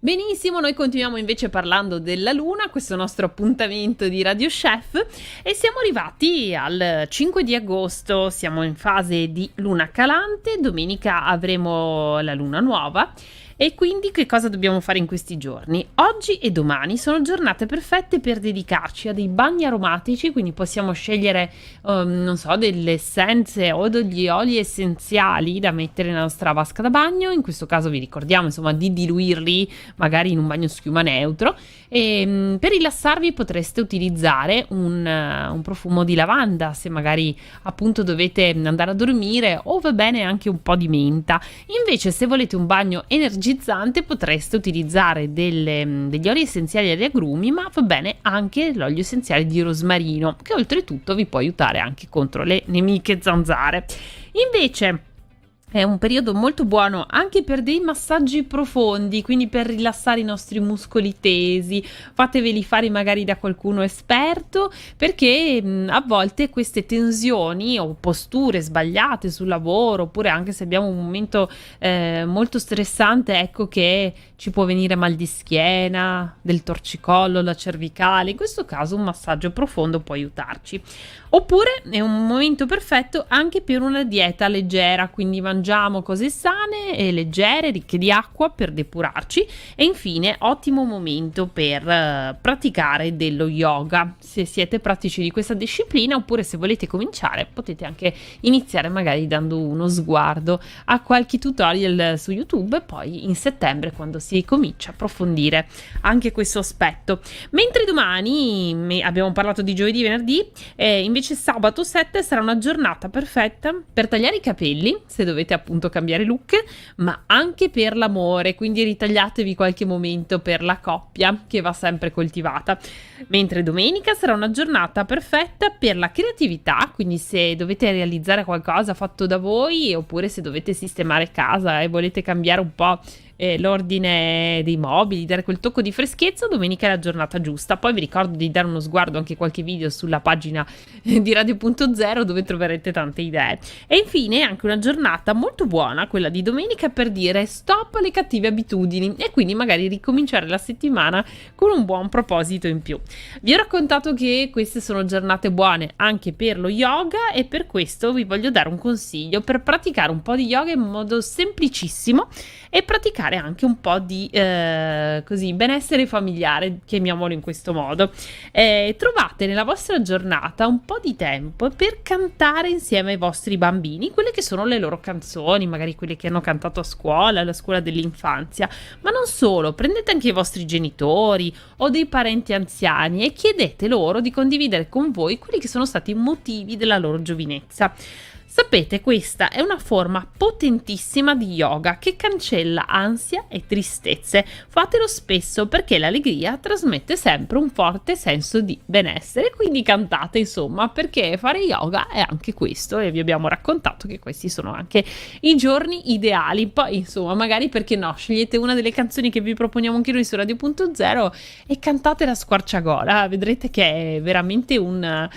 S2: Benissimo, noi continuiamo invece parlando della Luna, questo nostro appuntamento di Radio Chef, e siamo arrivati al 5 di agosto, siamo in fase di luna calante, domenica avremo la luna nuova. E quindi che cosa dobbiamo fare in questi giorni? Oggi e domani sono giornate perfette per dedicarci a dei bagni aromatici, quindi possiamo scegliere, non so, delle essenze o degli oli essenziali da mettere nella nostra vasca da bagno. In questo caso vi ricordiamo, insomma, di diluirli magari in un bagnoschiuma neutro. E per rilassarvi potreste utilizzare un profumo di lavanda, se magari appunto dovete andare a dormire, o va bene anche un po' di menta. Invece, se volete un bagno energizzante, potreste utilizzare degli oli essenziali agli agrumi, ma va bene anche l'olio essenziale di rosmarino, che oltretutto vi può aiutare anche contro le nemiche zanzare. Invece è un periodo molto buono anche per dei massaggi profondi, quindi per rilassare i nostri muscoli tesi. Fateveli fare magari da qualcuno esperto, perché a volte queste tensioni o posture sbagliate sul lavoro, oppure anche se abbiamo un momento molto stressante, ecco che ci può venire mal di schiena, del torcicollo, la cervicale. In questo caso un massaggio profondo può aiutarci. Oppure è un momento perfetto anche per una dieta leggera, quindi mangiamo cose sane e leggere, ricche di acqua per depurarci. E infine ottimo momento per praticare dello yoga, se siete pratici di questa disciplina, oppure se volete cominciare potete anche iniziare magari dando uno sguardo a qualche tutorial su YouTube, e poi in settembre, quando si comincia a approfondire anche questo aspetto. Mentre domani abbiamo parlato di giovedì, venerdì, invece sabato 7 sarà una giornata perfetta per tagliare i capelli, se dovete appunto cambiare look, ma anche per l'amore, quindi ritagliatevi qualche momento per la coppia, che va sempre coltivata. Mentre domenica sarà una giornata perfetta per la creatività, quindi se dovete realizzare qualcosa fatto da voi, oppure se dovete sistemare casa e volete cambiare un po' l'ordine dei mobili, dare quel tocco di freschezza, domenica è la giornata giusta. Poi vi ricordo di dare uno sguardo anche qualche video sulla pagina di Radio.0, dove troverete tante idee. E infine anche una giornata molto buona, quella di domenica, per dire stop alle cattive abitudini, e quindi magari ricominciare la settimana con un buon proposito in più. Vi ho raccontato che queste sono giornate buone anche per lo yoga, e per questo vi voglio dare un consiglio per praticare un po' di yoga in modo semplicissimo e praticare anche un po' di benessere familiare, chiamiamolo in questo modo. Trovate nella vostra giornata un po' di tempo per cantare insieme ai vostri bambini quelle che sono le loro canzoni, magari quelle che hanno cantato a scuola, alla scuola dell'infanzia, ma non solo. Prendete anche i vostri genitori o dei parenti anziani e chiedete loro di condividere con voi quelli che sono stati i motivi della loro giovinezza. Sapete, questa è una forma potentissima di yoga che cancella ansia e tristezze. Fatelo spesso, perché l'allegria trasmette sempre un forte senso di benessere, quindi cantate, insomma, perché fare yoga è anche questo, e vi abbiamo raccontato che questi sono anche i giorni ideali. Poi, insomma, magari, perché no, scegliete una delle canzoni che vi proponiamo anche noi su Radio.0 e cantatela a squarciagola. Vedrete che è veramente una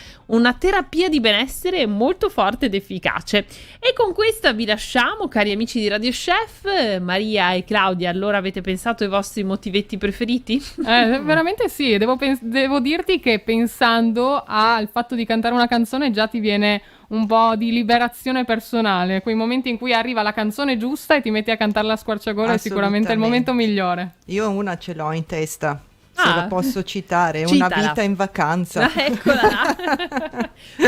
S2: terapia di benessere molto forte ed efficace. efficace. E con questa vi lasciamo, cari amici di Radio Chef. Maria e Claudia, allora avete pensato ai vostri motivetti preferiti?
S3: Veramente sì, devo dirti che pensando al fatto di cantare una canzone già ti viene un po' di liberazione personale, quei momenti in cui arriva la canzone giusta e ti metti a cantarla a squarciagola è sicuramente il momento migliore.
S4: Io una ce l'ho in testa, se
S2: Ah.
S4: la posso citare,
S2: Citala.
S4: Una vita in vacanza.
S2: Eccola là.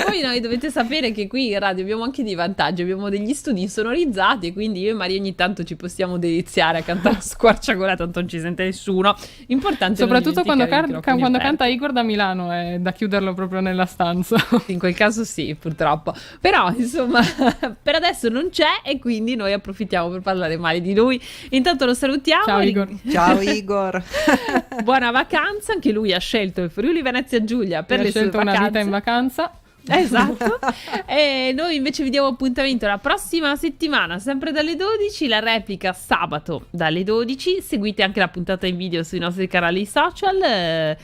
S2: Poi noi dovete sapere che qui in radio abbiamo anche dei vantaggi, abbiamo degli studi insonorizzati, quindi io e Maria ogni tanto ci possiamo deliziare a cantare a squarciagola, tanto non ci sente nessuno. Importante
S3: Soprattutto
S2: non
S3: quando,
S2: dimenticare i microfoni
S3: quando
S2: aperti.
S3: canta Igor da Milano, è da chiuderlo proprio nella stanza.
S2: In quel caso sì, purtroppo. Però, insomma, per adesso non c'è e quindi noi approfittiamo per parlare male di lui. Intanto lo salutiamo.
S3: Ciao Igor.
S4: Ciao Igor.
S2: Buona vacanza, anche lui ha scelto il Friuli Venezia Giulia per
S3: Ha
S2: le sue
S3: scelto una
S2: vacanze.
S3: vita in vacanza.
S2: Esatto. E noi invece vi diamo appuntamento la prossima settimana, sempre dalle 12, la replica sabato dalle 12. Seguite anche la puntata in video sui nostri canali social e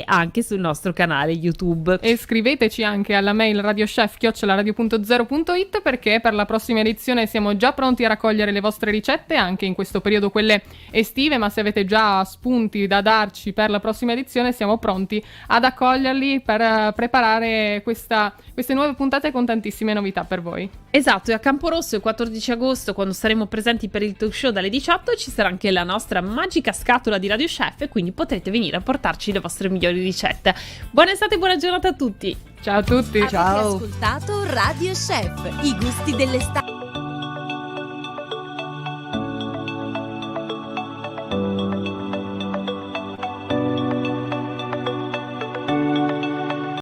S2: anche sul nostro canale YouTube.
S3: E scriveteci anche alla mail radiochef@radio.0.it, perché per la prossima edizione siamo già pronti a raccogliere le vostre ricette, anche in questo periodo quelle estive, ma se avete già spunti da darci per la prossima edizione siamo pronti ad accoglierli per preparare queste nuove puntate con tantissime novità per voi.
S2: Esatto, e a Camporosso il 14 agosto, quando saremo presenti per il talk show dalle 18, ci sarà anche la nostra magica scatola di Radio Chef e quindi potrete venire a portarci le vostre migliori ricette. Buona estate e buona giornata a tutti!
S3: Ciao a tutti!
S8: Avete ascoltato Radio Chef, i gusti dell'estate.